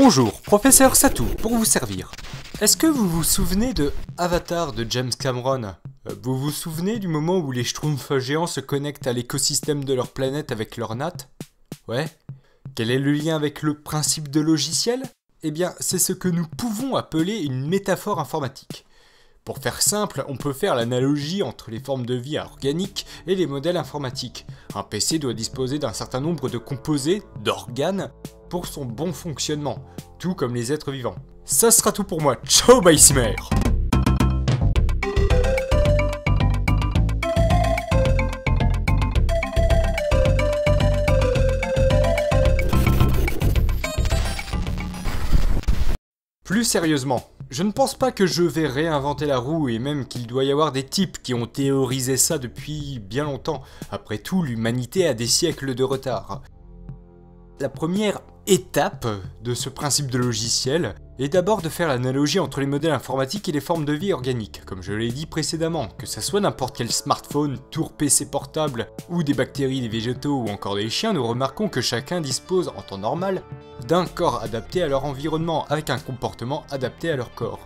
Bonjour, professeur Satou, pour vous servir. Est-ce que vous vous souvenez de Avatar de James Cameron? Vous vous souvenez du moment où les schtroumpfs géants se connectent à l'écosystème de leur planète avec leur natte? Ouais. Quel est le lien avec le principe de logiciel? Eh bien, c'est ce que nous pouvons appeler une métaphore informatique. Pour faire simple, on peut faire l'analogie entre les formes de vie organiques et les modèles informatiques. Un PC doit disposer d'un certain nombre de composés, d'organes, pour son bon fonctionnement, tout comme les êtres vivants. Ça sera tout pour moi, ciao bye Simer. Plus sérieusement, je ne pense pas que je vais réinventer la roue et même qu'il doit y avoir des types qui ont théorisé ça depuis bien longtemps. Après tout, l'humanité a des siècles de retard. La première étape de ce principe de logiciel est d'abord de faire l'analogie entre les modèles informatiques et les formes de vie organiques, comme je l'ai dit précédemment, que ça soit n'importe quel smartphone, tour PC portable, ou des bactéries, des végétaux ou encore des chiens, nous remarquons que chacun dispose en temps normal d'un corps adapté à leur environnement, avec un comportement adapté à leur corps.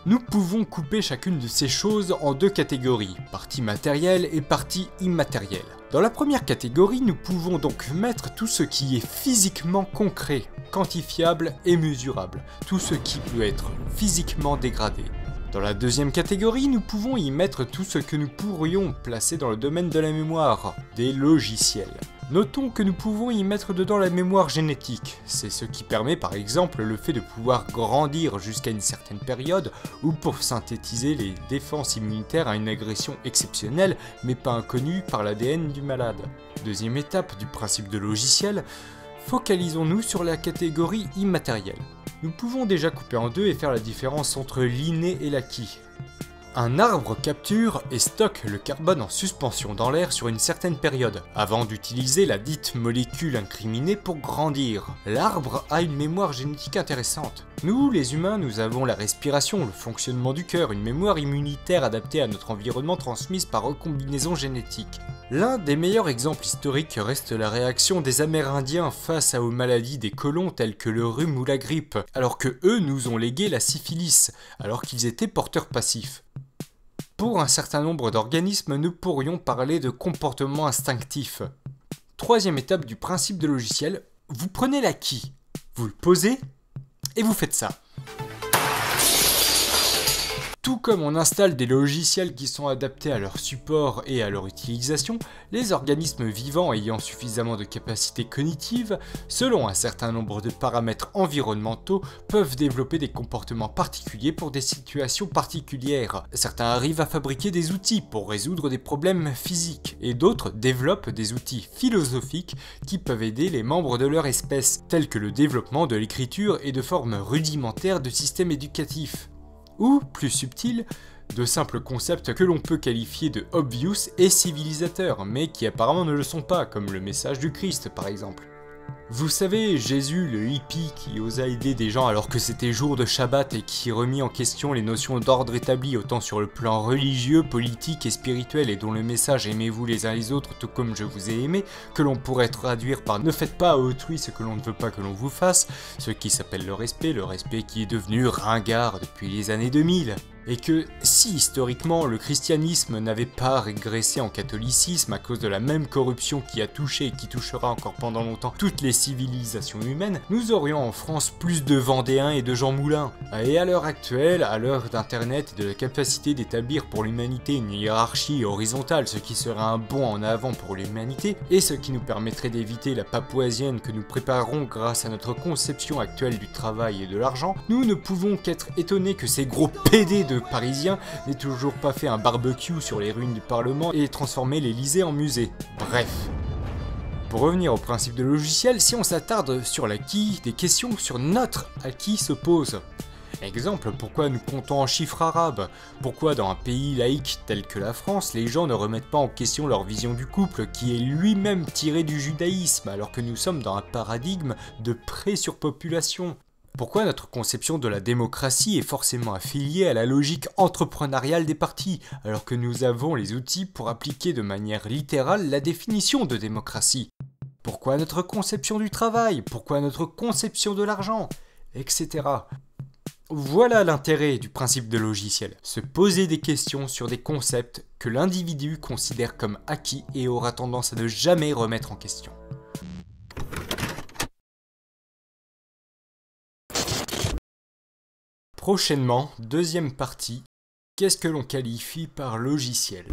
Nous pouvons couper chacune de ces choses en deux catégories, partie matérielle et partie immatérielle. Dans la première catégorie, nous pouvons donc mettre tout ce qui est physiquement concret, quantifiable et mesurable, tout ce qui peut être physiquement dégradé. Dans la deuxième catégorie, nous pouvons y mettre tout ce que nous pourrions placer dans le domaine de la mémoire, des logiciels. Notons que nous pouvons y mettre dedans la mémoire génétique, c'est ce qui permet par exemple le fait de pouvoir grandir jusqu'à une certaine période ou pour synthétiser les défenses immunitaires à une agression exceptionnelle mais pas inconnue par l'ADN du malade. Deuxième étape du principe de logiciel, focalisons-nous sur la catégorie immatérielle. Nous pouvons déjà couper en deux et faire la différence entre l'inné et l'acquis. Un arbre capture et stocke le carbone en suspension dans l'air sur une certaine période, avant d'utiliser la dite molécule incriminée pour grandir. L'arbre a une mémoire génétique intéressante. Nous, les humains, nous avons la respiration, le fonctionnement du cœur, une mémoire immunitaire adaptée à notre environnement transmise par recombinaison génétique. L'un des meilleurs exemples historiques reste la réaction des Amérindiens face aux maladies des colons telles que le rhume ou la grippe, alors que eux nous ont légué la syphilis, alors qu'ils étaient porteurs passifs. Pour un certain nombre d'organismes, nous pourrions parler de comportement instinctif. Troisième étape du principe de logiciel, vous prenez l'acquis, vous le posez et vous faites ça. Tout comme on installe des logiciels qui sont adaptés à leur support et à leur utilisation, les organismes vivants ayant suffisamment de capacités cognitives, selon un certain nombre de paramètres environnementaux, peuvent développer des comportements particuliers pour des situations particulières. Certains arrivent à fabriquer des outils pour résoudre des problèmes physiques, et d'autres développent des outils philosophiques qui peuvent aider les membres de leur espèce, tels que le développement de l'écriture et de formes rudimentaires de systèmes éducatifs. Ou, plus subtil, de simples concepts que l'on peut qualifier de obvious et civilisateurs, mais qui apparemment ne le sont pas, comme le message du Christ par exemple. Vous savez, Jésus, le hippie qui osa aider des gens alors que c'était jour de Shabbat et qui remit en question les notions d'ordre établies autant sur le plan religieux, politique et spirituel et dont le message aimez-vous les uns les autres tout comme je vous ai aimé, que l'on pourrait traduire par ne faites pas à autrui ce que l'on ne veut pas que l'on vous fasse, ce qui s'appelle le respect qui est devenu ringard depuis les années 2000. Et que si historiquement le christianisme n'avait pas régressé en catholicisme à cause de la même corruption qui a touché et qui touchera encore pendant longtemps toutes les civilisations humaines, nous aurions en France plus de Vendéens et de Jean Moulin. Et à l'heure actuelle, à l'heure d'internet et de la capacité d'établir pour l'humanité une hiérarchie horizontale, ce qui serait un bond en avant pour l'humanité, et ce qui nous permettrait d'éviter la papouasienne que nous préparons grâce à notre conception actuelle du travail et de l'argent, nous ne pouvons qu'être étonnés que ces gros PD de Parisiens n'aient toujours pas fait un barbecue sur les ruines du Parlement et transformé l'Elysée en musée. Bref. Pour revenir au principe de logiciel, si on s'attarde sur l'acquis, des questions sur notre acquis se posent. Exemple, pourquoi nous comptons en chiffres arabes? Pourquoi dans un pays laïque tel que la France, les gens ne remettent pas en question leur vision du couple, qui est lui-même tiré du judaïsme, alors que nous sommes dans un paradigme de pré-surpopulation? Pourquoi notre conception de la démocratie est forcément affiliée à la logique entrepreneuriale des partis, alors que nous avons les outils pour appliquer de manière littérale la définition de démocratie? Pourquoi notre conception du travail? Pourquoi notre conception de l'argent? etc. Voilà l'intérêt du principe de logiciel, se poser des questions sur des concepts que l'individu considère comme acquis et aura tendance à ne jamais remettre en question. Prochainement, deuxième partie, qu'est-ce que l'on qualifie par logiciel ?